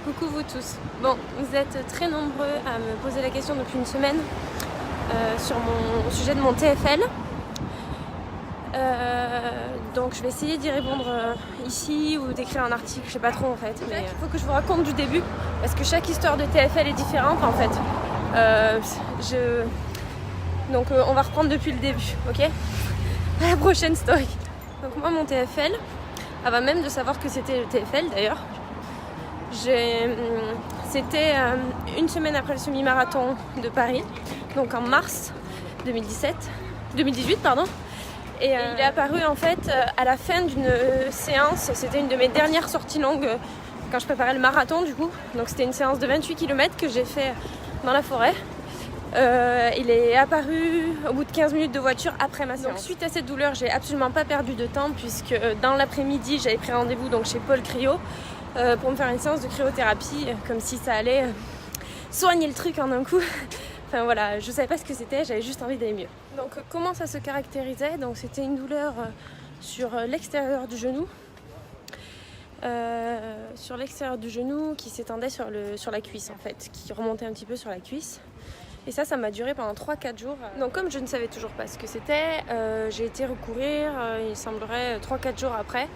Coucou vous tous. Bon, vous êtes très nombreux à me poser la question depuis une semaine au sujet de mon TFL. Donc je vais essayer d'y répondre ici ou d'écrire un article, je sais pas trop en fait. Mais il faut que je vous raconte du début parce que chaque histoire de TFL est différente en fait. Donc on va reprendre depuis le début, ok? À la prochaine story. Donc moi mon TFL, avant même de savoir que c'était le TFL d'ailleurs, c'était une semaine après le semi-marathon de Paris, donc en mars 2018 pardon. Et il est apparu en fait à la fin d'une séance, c'était une de mes dernières sorties longues quand je préparais le marathon du coup. Donc c'était une séance de 28 km que j'ai fait dans la forêt. Il est apparu au bout de 15 minutes de voiture après ma séance. Donc suite à cette douleur, j'ai absolument pas perdu de temps puisque dans l'après-midi, j'avais pris rendez-vous donc chez Paul Cryo pour me faire une séance de cryothérapie, comme si ça allait soigner le truc en un coup. Enfin voilà, je savais pas ce que c'était, j'avais juste envie d'aller mieux. Donc comment ça se caractérisait? Donc c'était une douleur sur l'extérieur du genou. Qui s'étendait sur la cuisse en fait, qui remontait un petit peu sur la cuisse. Et ça m'a duré pendant 3-4 jours. Donc comme je ne savais toujours pas ce que c'était, j'ai été recourir, il semblerait 3-4 jours après.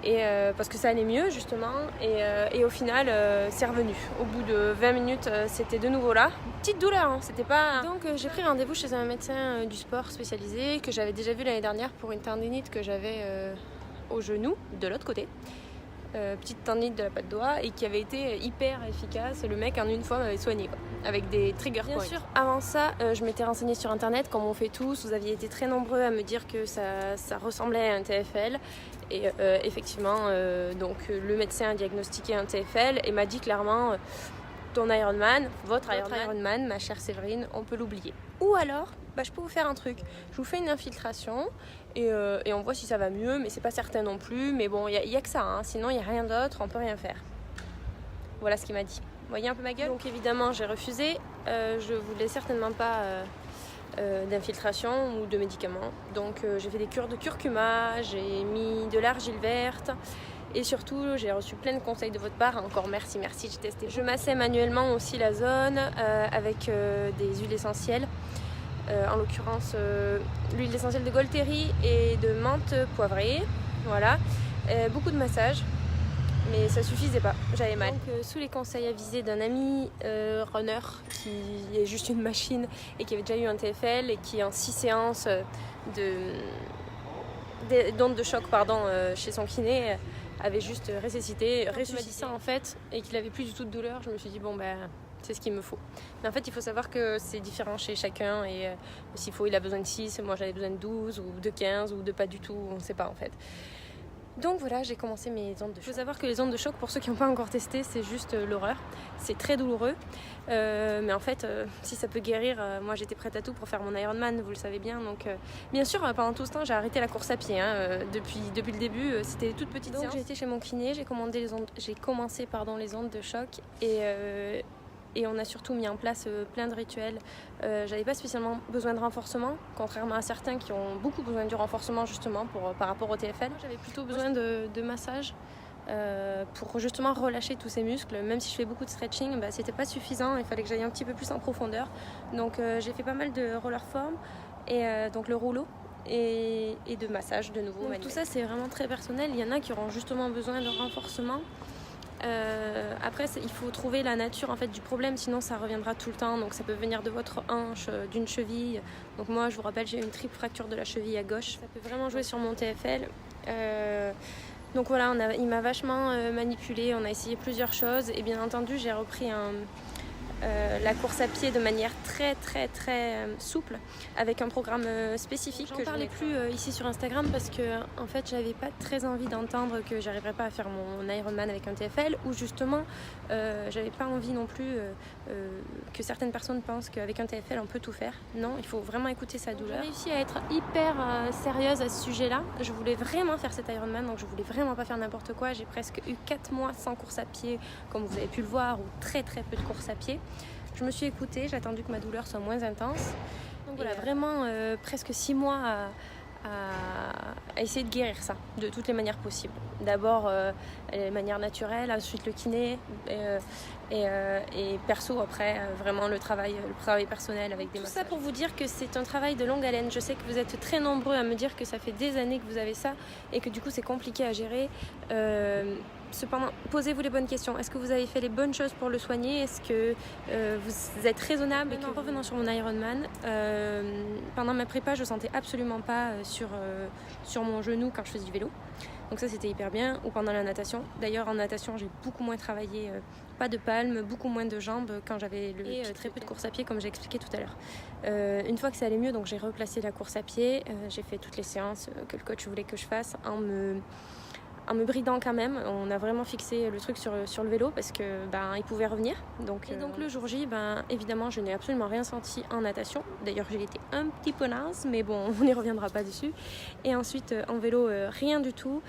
Et parce que ça allait mieux justement et au final c'est revenu. Au bout de 20 minutes c'était de nouveau là. Petite douleur hein, c'était pas... Donc j'ai pris rendez-vous chez un médecin du sport spécialisé que j'avais déjà vu l'année dernière pour une tendinite que j'avais au genou de l'autre côté. Petite tendinite de la patte doigt et qui avait été hyper efficace. Le mec en une fois m'avait soigné quoi, avec des trigger points. Bien sûr, avant ça, je m'étais renseignée sur internet comme on fait tous. Vous aviez été très nombreux à me dire que ça ressemblait à un TFL. Et effectivement, donc le médecin a diagnostiqué un TFL et m'a dit clairement ton Ironman, votre Ironman, ma chère Séverine, on peut l'oublier. Ou alors, je peux vous faire un truc. Je vous fais une infiltration et on voit si ça va mieux, mais c'est pas certain non plus. Mais bon, il y a que ça, hein. Sinon il n'y a rien d'autre, on peut rien faire. Voilà ce qu'il m'a dit. Vous voyez un peu ma gueule? Donc évidemment, j'ai refusé. Je voulais certainement pas d'infiltration ou de médicaments. Donc j'ai fait des cures de curcuma, j'ai mis de l'argile verte. Et surtout, j'ai reçu plein de conseils de votre part. Encore merci, j'ai testé. Je massais manuellement aussi la zone avec des huiles essentielles. En l'occurrence, l'huile essentielle de Golteri et de menthe poivrée. Voilà. Beaucoup de massage. Mais ça suffisait pas, j'avais mal. Donc sous les conseils avisés d'un ami runner qui est juste une machine et qui avait déjà eu un TFL et qui en 6 séances d'ondes de choc chez son kiné avait juste ressuscité ça en fait et qu'il avait plus du tout de douleur, je me suis dit c'est ce qu'il me faut. Mais en fait il faut savoir que c'est différent chez chacun et il a besoin de 6, moi j'avais besoin de 12 ou de 15 ou de pas du tout, on ne sait pas en fait. Donc voilà, j'ai commencé mes ondes de choc. Il faut savoir que les ondes de choc, pour ceux qui n'ont pas encore testé, c'est juste l'horreur. C'est très douloureux. Mais en fait, si ça peut guérir, moi j'étais prête à tout pour faire mon Ironman, vous le savez bien. Donc bien sûr, pendant tout ce temps, j'ai arrêté la course à pied. Depuis le début, c'était des toutes petites séances. J'ai été chez mon kiné, j'ai commencé les ondes de choc et on a surtout mis en place plein de rituels. J'avais pas spécialement besoin de renforcement, contrairement à certains qui ont beaucoup besoin du renforcement justement par rapport au TFL. J'avais plutôt besoin de massage pour justement relâcher tous ces muscles. Même si je fais beaucoup de stretching, c'était pas suffisant, il fallait que j'aille un petit peu plus en profondeur. Donc j'ai fait pas mal de roller form et donc le rouleau. Et de massage de nouveau. Donc, tout ça c'est vraiment très personnel. Il y en a qui auront justement besoin de renforcement. Après il faut trouver la nature en fait du problème, sinon ça reviendra tout le temps. Donc ça peut venir de votre hanche, d'une cheville. Donc moi je vous rappelle, j'ai une triple fracture de la cheville à gauche. Ça peut vraiment jouer sur mon TFL. Donc voilà, il m'a vachement manipulée. On a essayé plusieurs choses et bien entendu j'ai repris la course à pied de manière très très très souple avec un programme spécifique. J'en parlais plus ici sur Instagram parce que en fait j'avais pas très envie d'entendre que j'arriverais pas à faire mon Ironman avec un TFL ou justement j'avais pas envie non plus que certaines personnes pensent qu'avec un TFL on peut tout faire. Non, il faut vraiment écouter sa douleur. J'ai réussi à être hyper sérieuse à ce sujet-là. Je voulais vraiment faire cet Ironman, donc je voulais vraiment pas faire n'importe quoi. J'ai presque eu 4 mois sans course à pied comme vous avez pu le voir, ou très très peu de course à pied. Je me suis écoutée, j'ai attendu que ma douleur soit moins intense. Donc voilà, vraiment presque 6 mois à essayer de guérir ça de toutes les manières possibles. D'abord les manières naturelles, ensuite le kiné et perso après vraiment le travail personnel avec des massages. Tout ça pour vous dire que c'est un travail de longue haleine. Je sais que vous êtes très nombreux à me dire que ça fait des années que vous avez ça et que du coup c'est compliqué à gérer. Cependant, posez-vous les bonnes questions. Est-ce que vous avez fait les bonnes choses pour le soigner? Est-ce que vous êtes raisonnable? En revenant sur mon Ironman, pendant ma prépa, je ne sentais absolument pas sur mon genou quand je faisais du vélo. Donc ça, c'était hyper bien. Ou pendant la natation. D'ailleurs, en natation, j'ai beaucoup moins travaillé. Pas de palmes, beaucoup moins de jambes quand j'avais très peu de course à pied, comme j'ai expliqué tout à l'heure. Une fois que ça allait mieux, donc j'ai replacé la course à pied. J'ai fait toutes les séances que le coach voulait que je fasse en me bridant quand même. On a vraiment fixé le truc sur le vélo parce que il pouvait revenir. Donc le jour J, évidemment, je n'ai absolument rien senti en natation. D'ailleurs, j'ai été un petit peu naze, mais bon, on n'y reviendra pas dessus. Et ensuite, en vélo, rien du tout.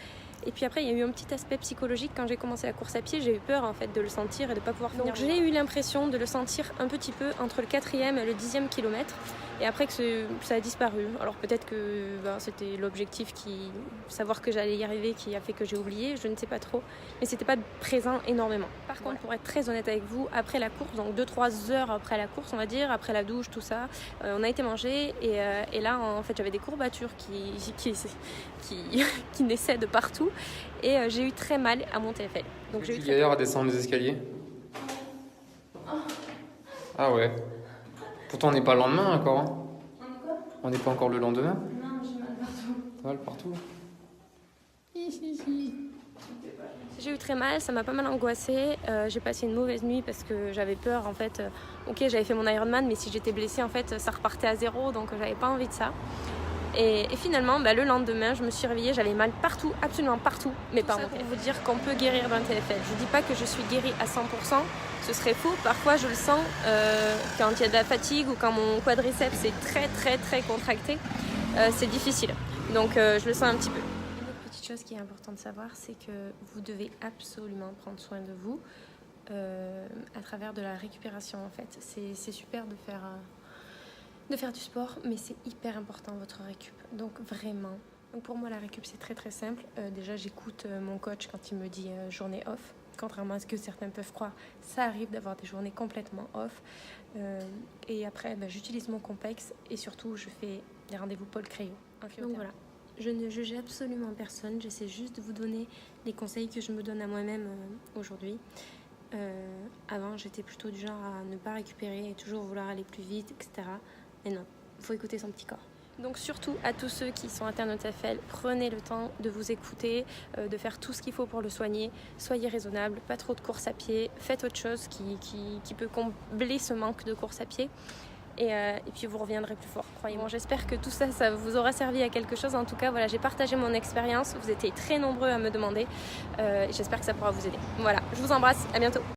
Et puis après, il y a eu un petit aspect psychologique. Quand j'ai commencé la course à pied, j'ai eu peur en fait de le sentir et de ne pas pouvoir finir. Donc j'ai eu l'impression de le sentir un petit peu entre le 4e et le 10e kilomètre. Et après que ça a disparu. Alors peut-être que c'était l'objectif savoir que j'allais y arriver qui a fait que j'ai oublié, je ne sais pas trop. Mais c'était pas présent énormément. Par contre, pour être très honnête avec vous, après la course, donc 2-3 heures après la course, on va dire, après la douche, tout ça, on a été manger et là en fait j'avais des courbatures qui naissaient de partout. Et j'ai eu très mal à mon TFL. Donc j'ai eu galères à descendre les escaliers. Ah ouais. Pourtant on n'est pas le lendemain encore. Hein. On n'est pas encore le lendemain. Non, j'ai mal partout. T'as mal partout. J'ai eu très mal, ça m'a pas mal angoissée. J'ai passé une mauvaise nuit parce que j'avais peur en fait. Ok, j'avais fait mon Ironman, mais si j'étais blessée en fait, ça repartait à zéro, donc j'avais pas envie de ça. Et finalement, le lendemain, je me suis réveillée, j'avais mal partout, absolument partout, mais pas en TFL. Pour vous dire qu'on peut guérir d'un TFL. Je dis pas que je suis guérie à 100%, ce serait faux. Parfois, je le sens quand il y a de la fatigue ou quand mon quadriceps est très très très contracté, c'est difficile. Donc, je le sens un petit peu. Une autre petite chose qui est importante de savoir, c'est que vous devez absolument prendre soin de vous à travers de la récupération en fait. C'est super de faire du sport, mais c'est hyper important votre récup. Donc vraiment, pour moi la récup c'est très très simple. Déjà j'écoute mon coach quand il me dit journée off. Contrairement à ce que certains peuvent croire, ça arrive d'avoir des journées complètement off. Et après j'utilise mon complexe et surtout je fais des rendez-vous Paul Crayo. Donc voilà, je ne juge absolument personne, j'essaie juste de vous donner les conseils que je me donne à moi-même aujourd'hui. Avant j'étais plutôt du genre à ne pas récupérer et toujours vouloir aller plus vite, etc. Mais non, il faut écouter son petit corps. Donc surtout à tous ceux qui sont atteints de TFL, prenez le temps de vous écouter, de faire tout ce qu'il faut pour le soigner. Soyez raisonnable, pas trop de course à pied, faites autre chose qui peut combler ce manque de course à pied. Et puis vous reviendrez plus fort, croyez-moi. J'espère que tout ça vous aura servi à quelque chose. En tout cas, voilà, j'ai partagé mon expérience. Vous étiez très nombreux à me demander. Et j'espère que ça pourra vous aider. Voilà, je vous embrasse, à bientôt.